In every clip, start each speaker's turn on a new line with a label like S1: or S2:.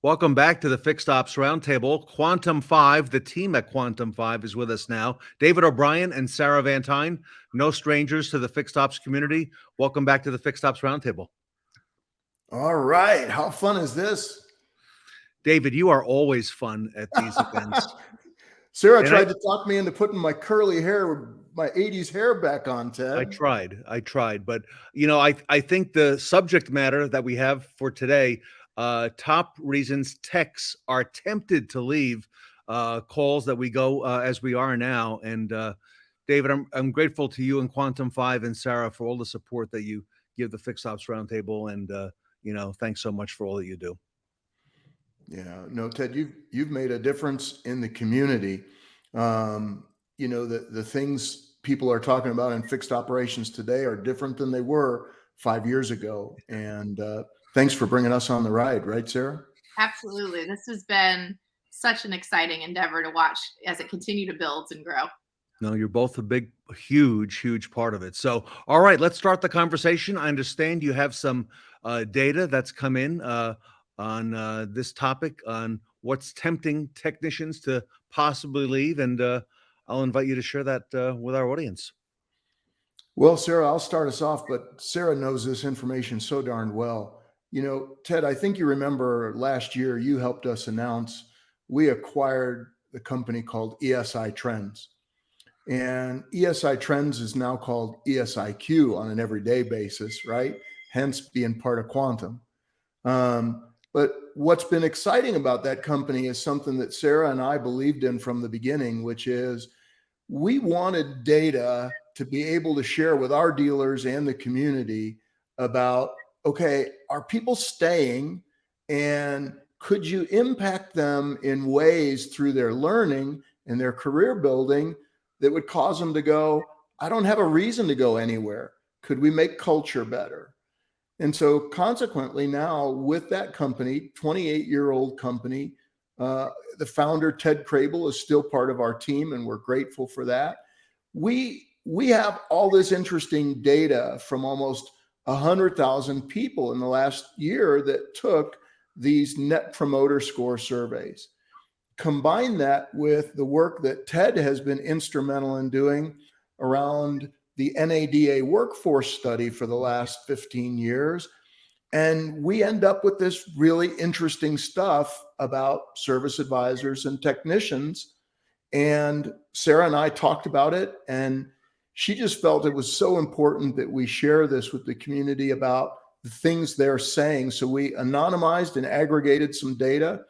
S1: Welcome back to the Fixed Ops Roundtable. Quantum 5, the team at Quantum 5 is with us now. David O'Brien and Sarah Vantine, no strangers to the Fixed Ops community. Welcome back to the Fixed Ops Roundtable.
S2: All right. How fun is this?
S1: David, you are always fun at these events.
S2: Sarah tried to talk me into putting my curly hair, my 80s hair back on, Ted.
S1: I tried. But, I think the subject matter that we have for today, top reasons techs are tempted to leave calls that we go as we are now. And David, I'm grateful to you and Quantum 5 and Sarah for all the support that you give the Fixed Ops Roundtable. And, thanks so much for all that you do.
S2: Yeah, no, Ted, you've made a difference in the community. The things people are talking about in fixed operations today are different than they were 5 years ago. And thanks for bringing us on the ride, right, Sarah?
S3: Absolutely. This has been such an exciting endeavor to watch as it continues to build and grow.
S1: No, you're both a huge part of it. So, all right, let's start the conversation. I understand you have some data that's come in on this topic on what's tempting technicians to possibly leave. And I'll invite you to share that with our audience.
S2: Well, Sarah, I'll start us off, but Sarah knows this information so darn well. Ted, I think you remember last year you helped us announce we acquired the company called ESI Trends. And ESI Trends is now called ESIQ on an everyday basis, right? Hence being part of Quantum. But what's been exciting about that company is something that Sarah and I believed in from the beginning, which is we wanted data to be able to share with our dealers and the community about, okay, are people staying and could you impact them in ways through their learning and their career building that would cause them to go, I don't have a reason to go anywhere. Could we make culture better? And so consequently now with that company, 28-year-old company, the founder, Ted Crable, is still part of our team, and we're grateful for that. We have all this interesting data from almost 100,000 people in the last year that took these Net Promoter Score surveys. Combine that with the work that Ted has been instrumental in doing around the NADA workforce study for the last 15 years. And we end up with this really interesting stuff about service advisors and technicians. And Sarah and I talked about it, and she just felt it was so important that we share this with the community about the things they're saying. So we anonymized and aggregated some data.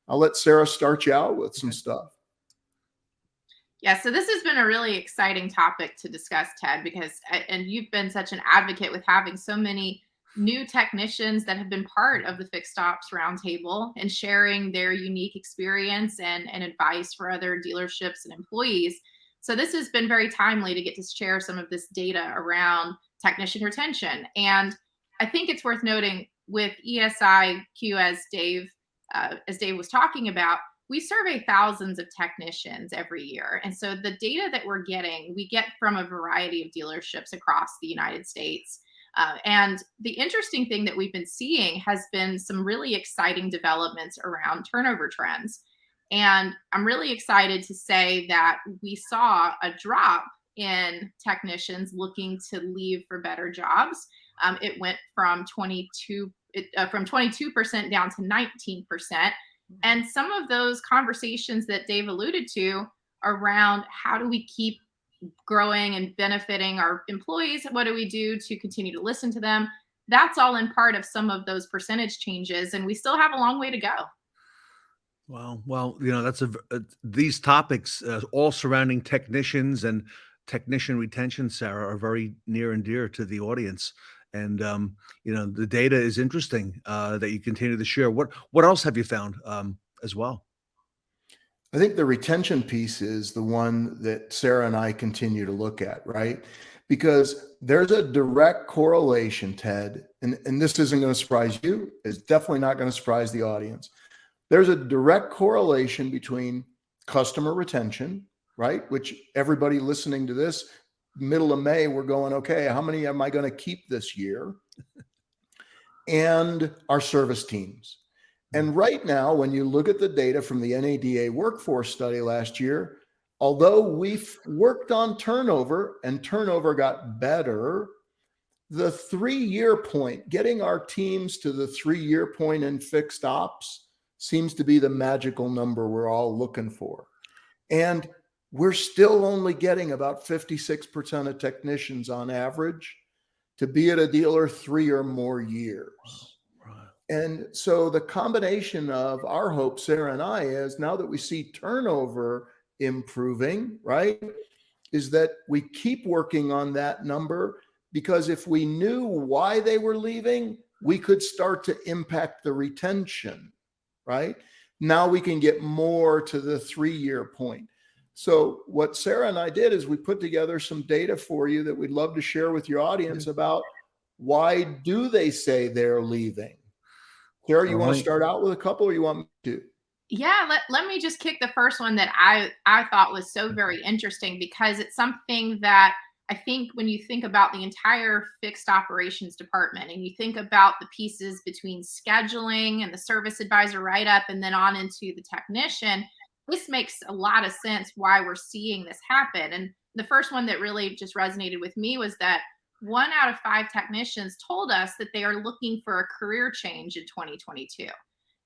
S2: I'll let Sarah start you out with some stuff.
S3: Yeah, so this has been a really exciting topic to discuss, Ted, and you've been such an advocate with having so many new technicians that have been part of the Fixed Ops Roundtable and sharing their unique experience and advice for other dealerships and employees. So this has been very timely to get to share some of this data around technician retention. And I think it's worth noting with ESIQ, as Dave was talking about, we survey thousands of technicians every year. And so the data that we're getting, we get from a variety of dealerships across the United States. And the interesting thing that we've been seeing has been some really exciting developments around turnover trends. And I'm really excited to say that we saw a drop in technicians looking to leave for better jobs. It went from 22% down to 19%. And some of those conversations that Dave alluded to around how do we keep growing and benefiting our employees, what do we do to continue to listen to them? That's all in part of some of those percentage changes, and we still have a long way to go.
S1: Well, that's these topics all surrounding technicians and technician retention, Sarah, are very near and dear to the audience. And, the data is interesting that you continue to share. What else have you found as well?
S2: I think the retention piece is the one that Sarah and I continue to look at, right? Because there's a direct correlation, Ted, and this isn't going to surprise you. It's definitely not going to surprise the audience. There's a direct correlation between customer retention, right? Which everybody listening to this, middle of May, we're going, okay, how many am I going to keep this year? And our service teams. And right now, when you look at the data from the NADA workforce study last year, although we've worked on turnover and turnover got better, the 3-year point, getting our teams to the 3-year point in fixed ops seems to be the magical number we're all looking for. And we're still only getting about 56% of technicians on average to be at a dealer 3 or more years. And so the combination of our hope, Sarah and I, is now that we see turnover improving, right, is that we keep working on that number, because if we knew why they were leaving, we could start to impact the retention, right? Now we can get more to the 3-year point. So what Sarah and I did is we put together some data for you that we'd love to share with your audience about why do they say they're leaving. Sarah, you want to start out with a couple, or you want me to?
S3: Yeah, let me just kick the first one that I thought was so very interesting, because it's something that I think when you think about the entire fixed operations department and you think about the pieces between scheduling and the service advisor write-up and then on into the technician, this makes a lot of sense why we're seeing this happen. And the first one that really just resonated with me was that 1 out of 5 technicians told us that they are looking for a career change in 2022.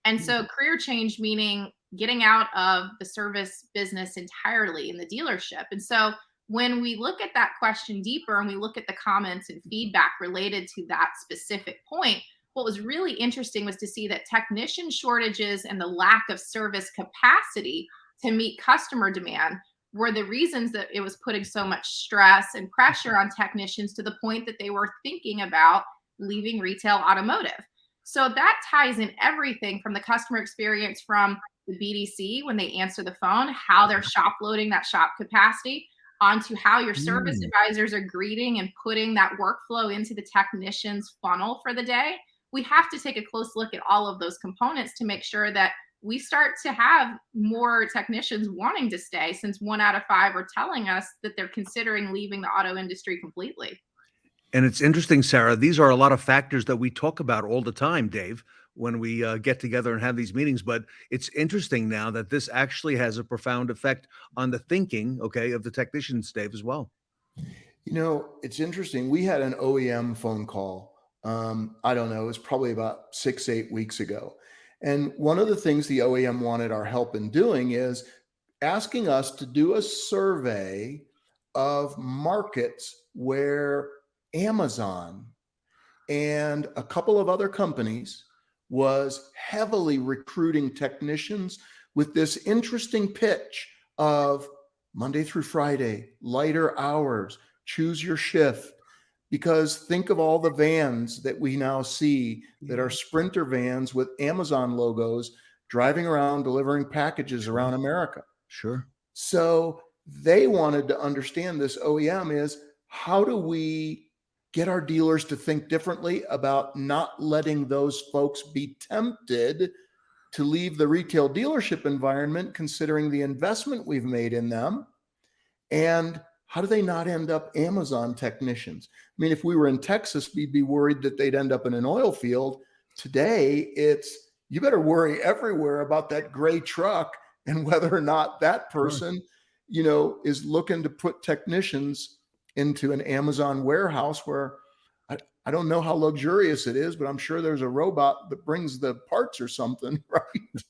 S3: And so career change meaning getting out of the service business entirely in the dealership. And so when we look at that question deeper and we look at the comments and feedback related to that specific point, what was really interesting was to see that technician shortages and the lack of service capacity to meet customer demand were the reasons that it was putting so much stress and pressure on technicians, to the point that they were thinking about leaving retail automotive. So that ties in everything from the customer experience, from the BDC when they answer the phone, how they're shop loading that shop capacity, onto how your service advisors are greeting and putting that workflow into the technician's funnel for the day. We have to take a close look at all of those components to make sure that we start to have more technicians wanting to stay, since 1 out of 5 are telling us that they're considering leaving the auto industry completely.
S1: And it's interesting, Sarah, these are a lot of factors that we talk about all the time, Dave, when we get together and have these meetings. But it's interesting now that this actually has a profound effect on the thinking, okay, of the technicians, Dave, as well.
S2: You know, it's interesting. We had an OEM phone call. I don't know, it was probably about 6-8 weeks ago. And one of the things the OEM wanted our help in doing is asking us to do a survey of markets where Amazon and a couple of other companies was heavily recruiting technicians with this interesting pitch of Monday through Friday, lighter hours, choose your shift. Because think of all the vans that we now see that are Sprinter vans with Amazon logos driving around delivering packages around America.
S1: Sure.
S2: So they wanted to understand, this OEM, is how do we get our dealers to think differently about not letting those folks be tempted to leave the retail dealership environment, considering the investment we've made in them, and how do they not end up Amazon technicians? I mean, if we were in Texas, we'd be worried that they'd end up in an oil field. Today, it's you better worry everywhere about that gray truck and whether or not that person, you know, is looking to put technicians into an Amazon warehouse where I don't know how luxurious it is, but I'm sure there's a robot that brings the parts or something, right?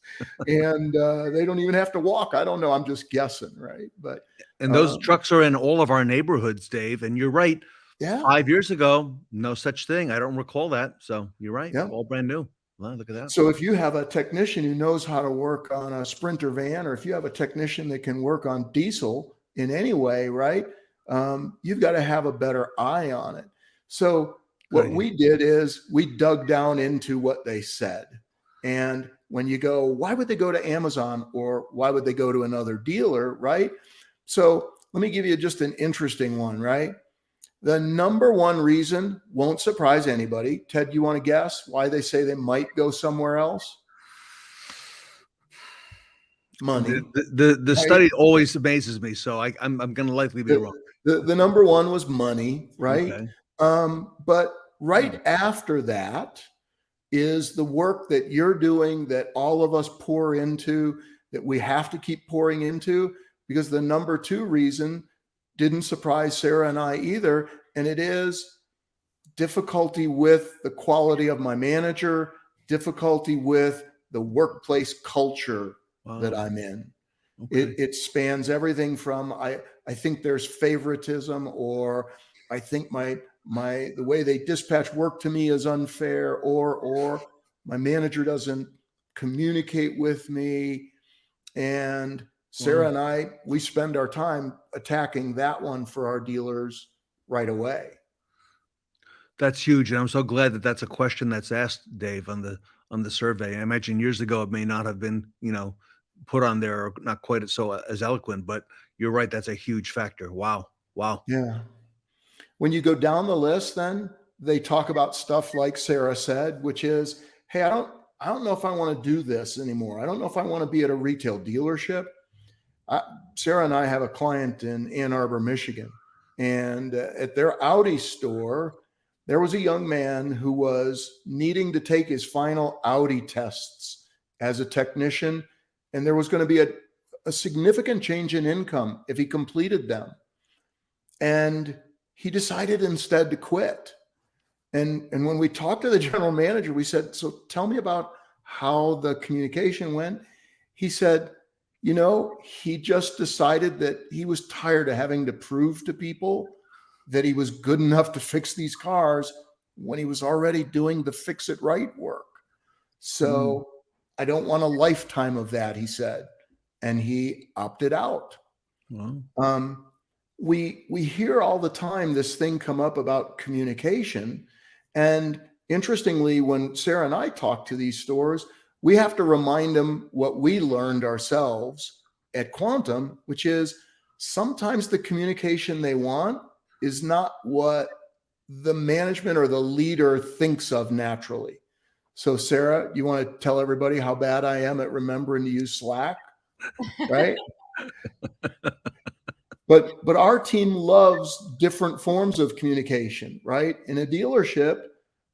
S2: And they don't even have to walk. I don't know. I'm just guessing, right? But
S1: and those trucks are in all of our neighborhoods, Dave. And you're right.
S2: Yeah.
S1: 5 years ago, no such thing. I don't recall that. So you're right.
S2: Yeah.
S1: All brand new. Well, look at that.
S2: So if you have a technician who knows how to work on a Sprinter van, or if you have a technician that can work on diesel in any way, right? You've got to have a better eye on it. So what we did is we dug down into what they said. And when you go, why would they go to Amazon, or why would they go to another dealer, right? So let me give you just an interesting one, right? The number one reason won't surprise anybody. Ted, you want to guess why they say they might go somewhere else? Money.
S1: The study always amazes me, so I'm going to likely be wrong.
S2: The number one was money, right?
S1: Okay.
S2: But right after that, is the work that you're doing, that all of us pour into, that we have to keep pouring into, because the number two reason didn't surprise Sarah and I either. And it is difficulty with the quality of my manager, difficulty with the workplace culture that I'm in.
S1: Okay.
S2: It spans everything from I think there's favoritism, or I think the way they dispatch work to me is unfair, or my manager doesn't communicate with me. And Sarah and I, we spend our time attacking that one for our dealers right away.
S1: That's huge, and I'm so glad that that's a question that's asked, Dave, on the survey. I imagine years ago it may not have been, put on there, or not quite so as eloquent, but you're right. That's a huge factor. Wow.
S2: Yeah. When you go down the list, then they talk about stuff like Sarah said, which is, hey, I don't know if I want to do this anymore. I don't know if I want to be at a retail dealership. Sarah and I have a client in Ann Arbor, Michigan, and at their Audi store, there was a young man who was needing to take his final Audi tests as a technician, and there was going to be a significant change in income if he completed them. And he decided instead to quit. And when we talked to the general manager, we said, so tell me about how the communication went. He said, he just decided that he was tired of having to prove to people that he was good enough to fix these cars when he was already doing the fix it right work. So I don't want a lifetime of that, he said. And he opted out.
S1: Wow.
S2: We hear all the time this thing come up about communication. And interestingly, when Sarah and I talk to these stores, we have to remind them what we learned ourselves at Quantum, which is sometimes the communication they want is not what the management or the leader thinks of naturally. So Sarah, you want to tell everybody how bad I am at remembering to use Slack, right? But our team loves different forms of communication, right? In a dealership,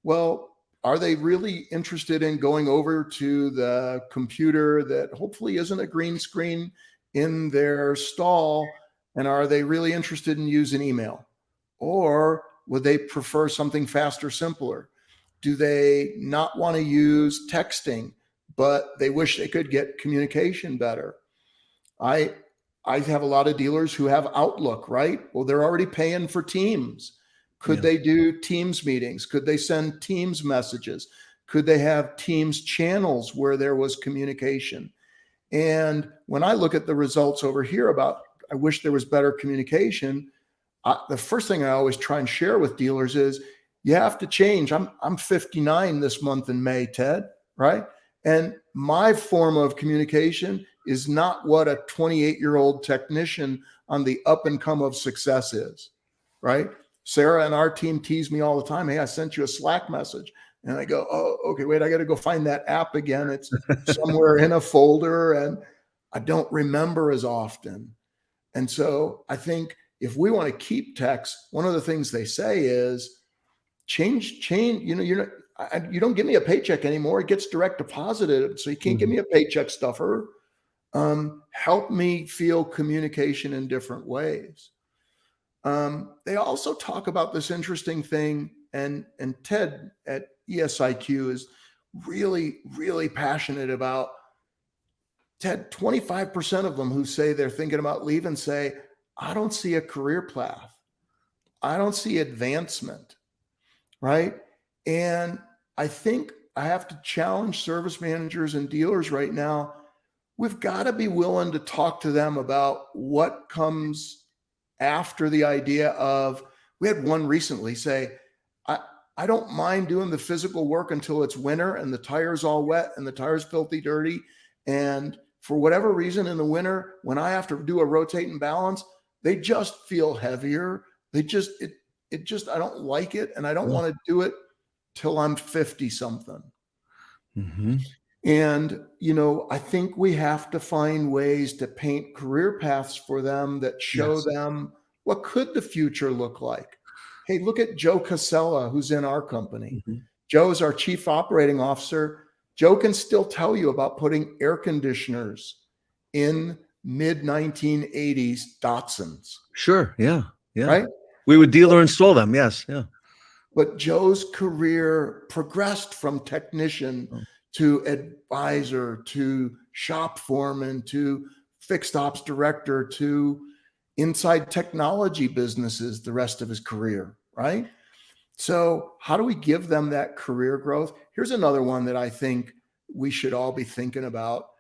S2: well, are they really interested in going over to the computer that hopefully isn't a green screen in their stall? And are they really interested in using email? Or would they prefer something faster, simpler? Do they not want to use texting, but they wish they could get communication better? I have a lot of dealers who have Outlook, right? Well, they're already paying for Teams. Could they do Teams meetings? Could they send Teams messages? Could they have Teams channels where there was communication? And when I look at the results over here about, I wish there was better communication, the first thing I always try and share with dealers is you have to change. I'm 59 this month in May, Ted, right? And my form of communication is not what a 28-year-old technician on the up and come of success is, right? Sarah and our team tease me all the time. Hey, I sent you a Slack message. And I go, oh, okay, wait, I got to go find that app again. It's somewhere in a folder and I don't remember as often. And so I think if we want to keep text, one of the things they say is change, you don't give me a paycheck anymore. It gets direct deposited. So you can't give me a paycheck stuffer. Help me feel communication in different ways. They also talk about this interesting thing, and Ted at ESIQ is really, really passionate about. Ted, 25% of them who say they're thinking about leaving say, I don't see a career path. I don't see advancement, right? And I think I have to challenge service managers and dealers right now. We've got to be willing to talk to them about what comes after the idea of, we had one recently say, I don't mind doing the physical work until it's winter and the tire's all wet and the tire's filthy dirty. And for whatever reason in the winter, when I have to do a rotate and balance, they just feel heavier. I don't like it. And I don't want to do it till I'm 50 something. And, I think we have to find ways to paint career paths for them that show them what could the future look like. Hey, look at Joe Casella, who's in our company. Joe's our chief operating officer. Joe can still tell you about putting air conditioners in mid 1980s Datsuns,
S1: Sure. Yeah. Yeah.
S2: right?
S1: We would deal or install them. Yes. Yeah.
S2: But Joe's career progressed from technician
S1: Oh.
S2: to advisor to shop foreman to fixed ops director to inside technology businesses the rest of his career, right? So, how do we give them that career growth? Here's another one that I think we should all be thinking about.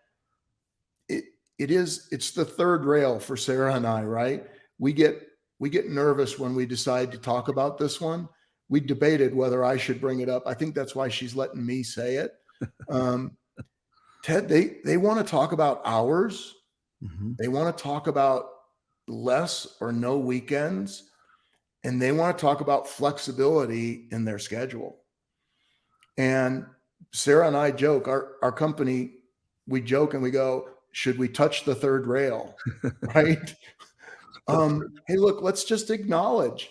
S2: It's the third rail for Sarah and I, right? We get nervous when we decide to talk about this one. We debated whether I should bring it up. I think that's why she's letting me say it. Ted, they want to talk about hours.
S1: Mm-hmm.
S2: They want to talk about less or no weekends, and they want to talk about flexibility in their schedule. And Sarah and I joke, our company, we joke and we go, should we touch the third rail? Right? Hey, look, let's just acknowledge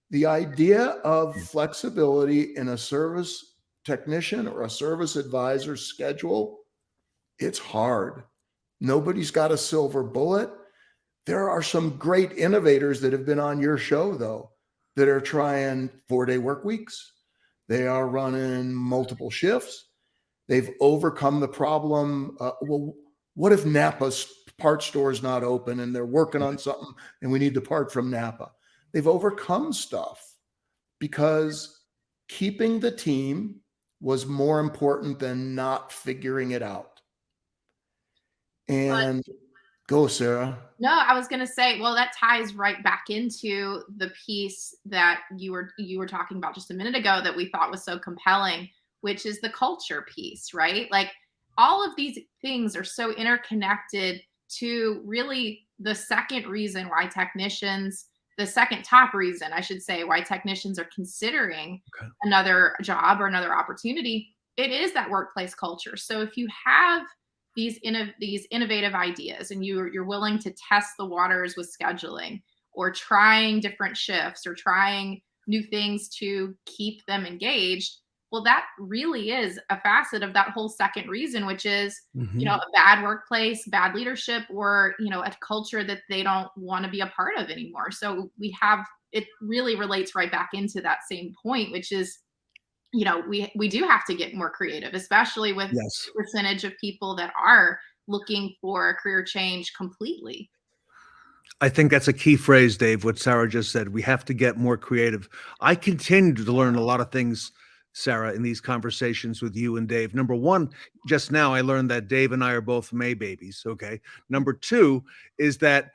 S2: the idea of flexibility in a service technician or a service advisor's schedule. It's hard. Nobody's got a silver bullet. There are some great innovators that have been on your show, though, that are trying 4-day work weeks. They are running multiple shifts. They've overcome the problem. Well, what if Napa's part store is not open and they're working on something and we need the part from Napa? They've overcome stuff because keeping the team was more important than not figuring it out. And go, Sarah.
S3: No, I was going to say, well, that ties right back into the piece that you were talking about just a minute ago that we thought was so compelling, which is the culture piece, right? Like all of these things are so interconnected to really the second reason why the second top reason, I should say, why technicians are considering another job or another opportunity. It is that workplace culture. So if you have these innovative ideas and you're willing to test the waters with scheduling or trying different shifts or trying new things to keep them engaged, well, that really is a facet of that whole second reason, which is, a bad workplace, bad leadership, or, a culture that they don't want to be a part of anymore. So it really relates right back into that same point, which is, we do have to get more creative, especially with the percentage of people that are looking for a career change completely.
S1: I think that's a key phrase, Dave, what Sarah just said. We have to get more creative. I continue to learn a lot of things, Sarah, in these conversations with you and Dave. Number one, just now I learned that Dave and I are both May babies. Okay. Number two is that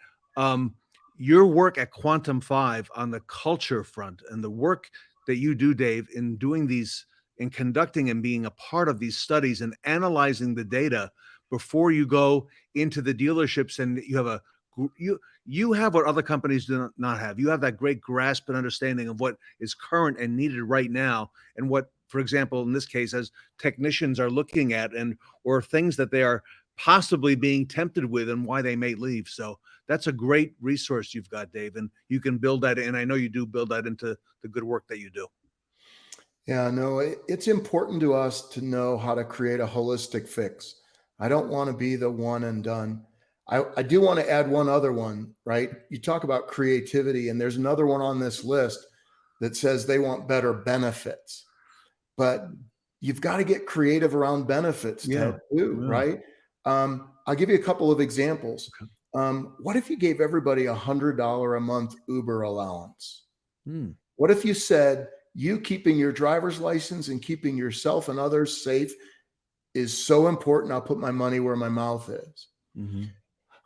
S1: your work at Quantum 5 on the culture front and the work that you do, Dave, in doing these, in conducting and being a part of these studies and analyzing the data before you go into the dealerships, and you have what other companies do not have. You have that great grasp and understanding of what is current and needed right now, and what, for example, in this case, as technicians are looking at, or things that they are possibly being tempted with and why they may leave. So that's a great resource you've got, Dave, and you can build that in. I know you do build that into the good work that you do.
S2: Yeah, no, it's important to us to know how to create a holistic fix. I don't want to be the one and done. I do want to add one other one, right? You talk about creativity, and there's another one on this list that says they want better benefits, but you've got to get creative around benefits too, right? I'll give you a couple of examples. What if you gave everybody $100 a month Uber allowance? What if you said, you keeping your driver's license and keeping yourself and others safe is so important, I'll put my money where my mouth is.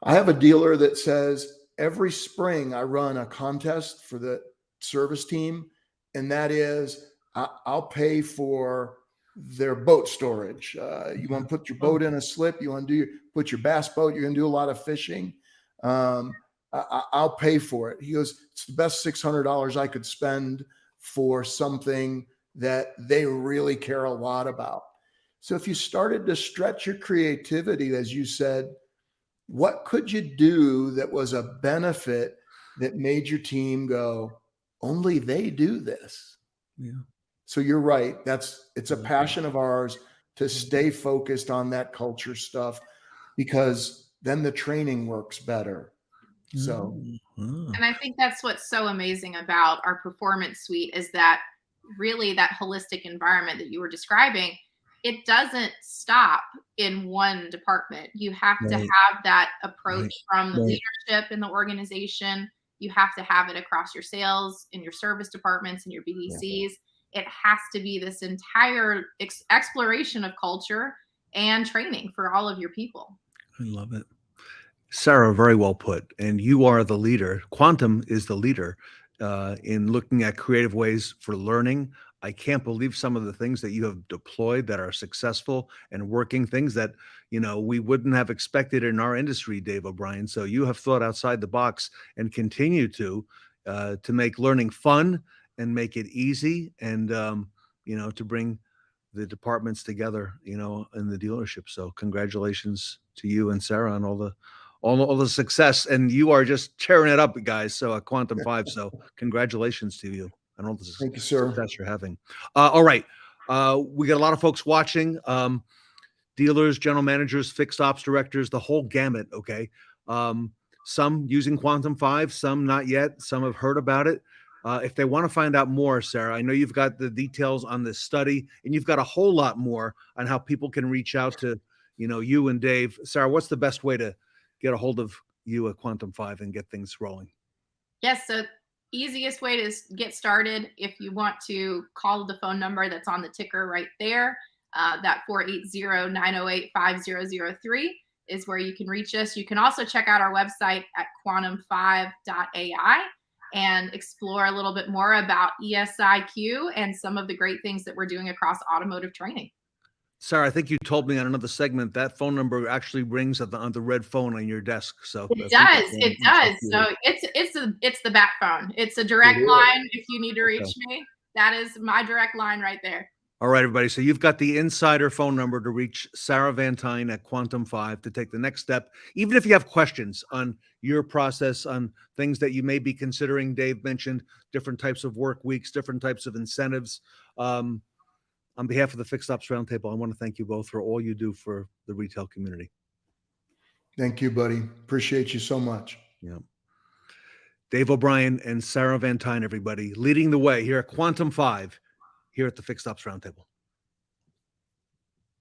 S2: I have a dealer that says every spring I run a contest for the service team, and that is I'll pay for their boat storage. You want to put your boat in a slip, you want to put your bass boat, you're going to do a lot of fishing. I'll pay for it. He goes, it's the best $600 I could spend for something that they really care a lot about. So if you started to stretch your creativity, as you said, what could you do that was a benefit that made your team go, only they do this?
S1: Yeah.
S2: So you're right. It's a passion of ours to stay focused on that culture stuff, because then the training works better. So,
S3: And I think that's what's so amazing about our performance suite is that really that holistic environment that you were describing, it doesn't stop in one department. You have to
S1: Right.
S3: have that approach
S1: Right.
S3: from the
S1: Right.
S3: leadership in the organization. You have to have it across your sales, in your service departments, and your BDCs. It has to be this entire exploration of culture and training for all of your people.
S1: I love it. Sarah, very well put. And you are the leader. Quantum is the leader in looking at creative ways for learning. I can't believe some of the things that you have deployed that are successful and working, things that, we wouldn't have expected in our industry, Dave O'Brien. So you have thought outside the box and continue to make learning fun and make it easy, and, to bring the departments together, in the dealership. So congratulations to you and Sarah on all the success, and you are just tearing it up, guys. So at Quantum 5, so congratulations to you on all the
S2: thank you, sir.
S1: success you're having. All right, we got a lot of folks watching. Dealers, general managers, fixed ops directors, the whole gamut. Okay, some using Quantum 5, some not yet. Some have heard about it. If they want to find out more, Sarah, I know you've got the details on this study, and you've got a whole lot more on how people can reach out to, you and Dave. Sarah, what's the best way to get a hold of you at Quantum 5 and get things rolling?
S3: Yes, so easiest way to get started, if you want to call the phone number that's on the ticker right there, that 480-908-5003 is where you can reach us. You can also check out our website at quantum5.ai and explore a little bit more about ESIQ and some of the great things that we're doing across automotive training.
S1: Sarah, I think you told me on another segment that phone number actually rings on the red phone on your desk. So
S3: It does. It does. So it's the bat phone. It's a direct line. If you need to reach me, that is my direct line right there.
S1: All right, everybody. So you've got the insider phone number to reach Sarah Vantine at Quantum 5 to take the next step. Even if you have questions on your process, on things that you may be considering, Dave mentioned different types of work weeks, different types of incentives. On behalf of the Fixed Ops Roundtable, I want to thank you both for all you do for the retail community.
S2: Thank you, buddy. Appreciate you so much.
S1: Yeah. Dave O'Brien and Sarah Vantine, everybody, leading the way here at Quantum 5, here at the Fixed Ops Roundtable.